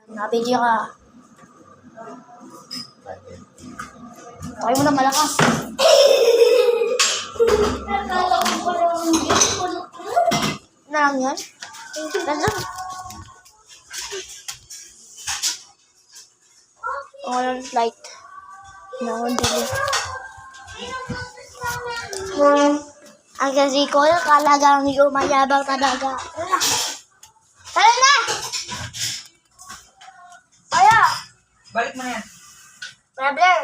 Nabidyo ka. Try mo na malakas. Na lang yan? Na lang. Walang light. Nakundili. Ang kasi ko, kalagang umayabang talaga. Tara na! Kaya! Balik mo na yan. Baya Blair!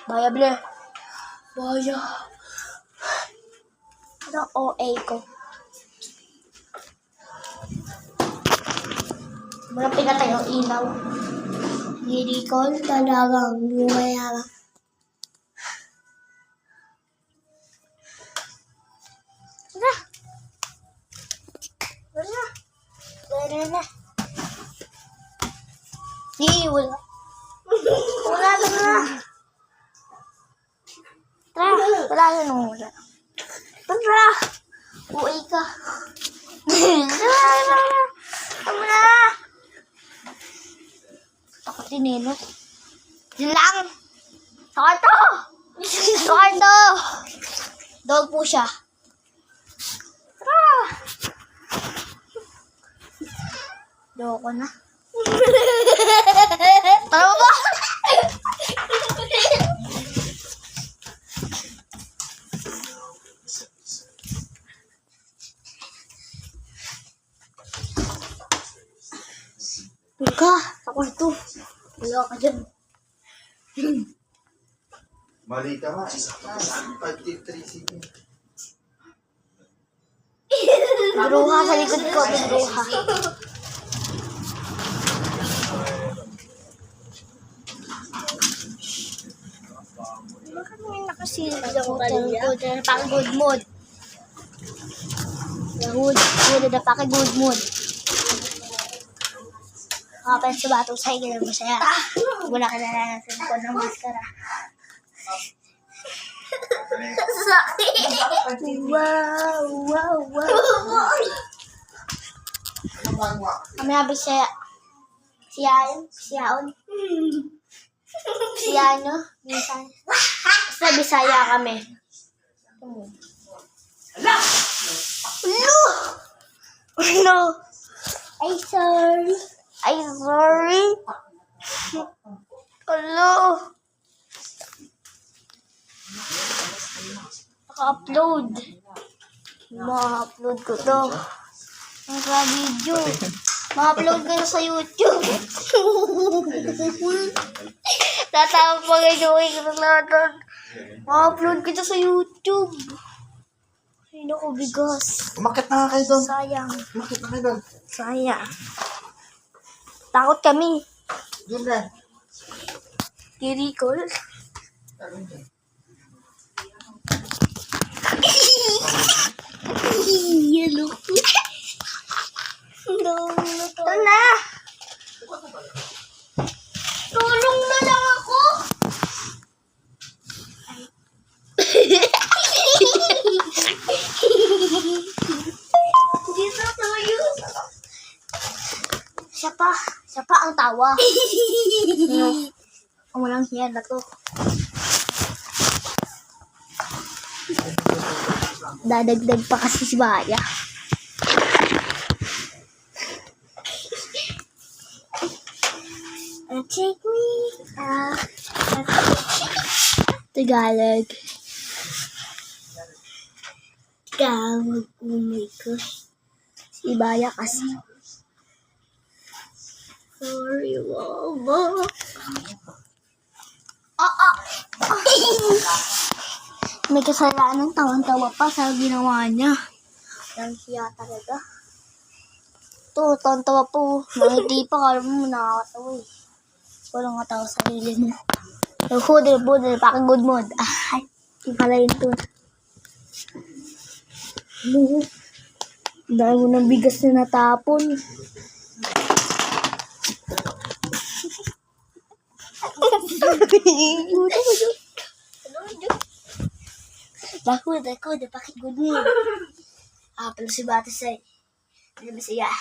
Baya Blair! Baya! Ano OA ko? Malapit na tayo ilaw. Hindi ko talagang umayabang. Tara! Tara! Tara na! Hindi, wala. Wala na. Tara, wala na nung wala. Tara! Uwi ka. Tara! Tama na! Takot si Nino. Yun lang! Sa kwarto! Sa kwarto! Dog po siya. Tara! Dog ko na. Tara mo ba? Ka, sa kwarto. Wala ka dyan. Mali ka nga. 5-3 Bruha sa likod ko. Bruha. Bakit may nakasilip sa good pang good mood? Good na paki good mood. Kapag sa batong sa'yo, ganun masaya. Wala ka naranasan ko ng maskara. Sakit! Wow, wow, wow. Kami habis siya. Siyaon? Siyano? Minsan. Basta Bisaya kami. No! Ay, sorry. Ay, sorry. Hello. Naka-upload. Ma-upload ko to. Ang video. Ma-upload ko na sa YouTube. Tatawa pa ngayon ko natin. Ma-upload ko to sa YouTube. Ay, naku, bigas. Umakit na nga kayo doon. Sayang. Umakit na kayo doon. Sayang. Takot kami. Doon na. Tirikol. Yelo. Ito na. Tulong na lang ako. Dito tayo. Siya pa ang tawa. Ang walang hiyan na to. Dadagdag pa kasi si Baya. Take me out. Tagalog. Tawag, oh my gosh. Si Baya kasi. Sorry, mama. May kasalanan, tawan-tawa pa sa ginawa niya. Ang siya talaga. Ito, tawan-tawa po. Nakiti pa, kala mo nakakatawa eh. Walang katawa sa sarili mo. Hudel, paki good mood. Ay, yung pala yun to. Dahil mo ng bigas na natapon. Ako, paki good mood. Pala si Batas ay. Ano ba siya?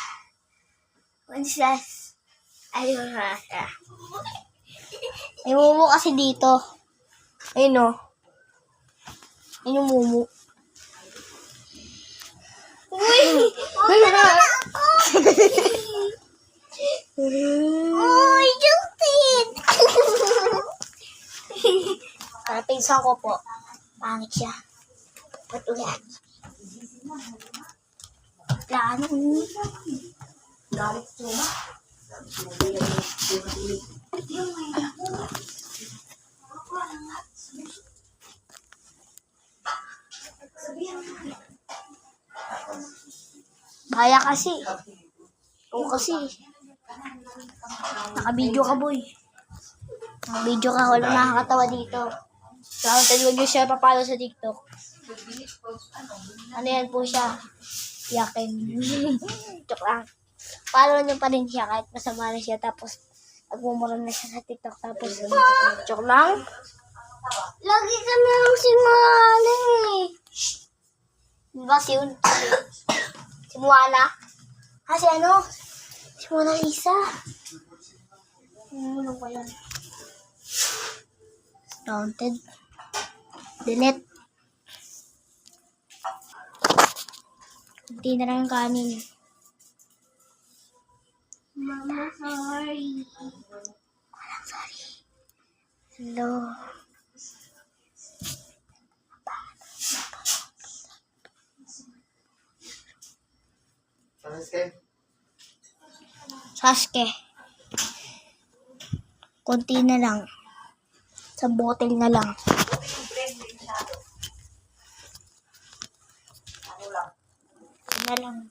Princess. Ayun na siya. May mumu kasi dito. Ayun o. Ayun yung mumu. Uy! Uy! Uy! Justin! Pinsan ko po. Pangit siya. Ba't ulit? Plano. Galit siya ba? Baya kasi. Oo kasi. Naka-video ka, boy. Naka-video ka. Walang nakakatawa dito. Tawanted, huwag nyo siya papalo sa TikTok. Ano yan po siya? Yakin. Joke lang. Follow nyo pa rin siya kahit masama na siya. Tapos, nagmumura na siya sa TikTok. Tapos, joke lang. Lagi ka na lang sinungaling eh. Diba si Moana? Kasi ano? Si Mona Lisa. Ano ba yun? Tawanted. Delete. Hindi na lang kanin. Mama, sorry. Walang sorry. Hello. Sasuke. Konti na lang. Sa bottle na lang. Na lang.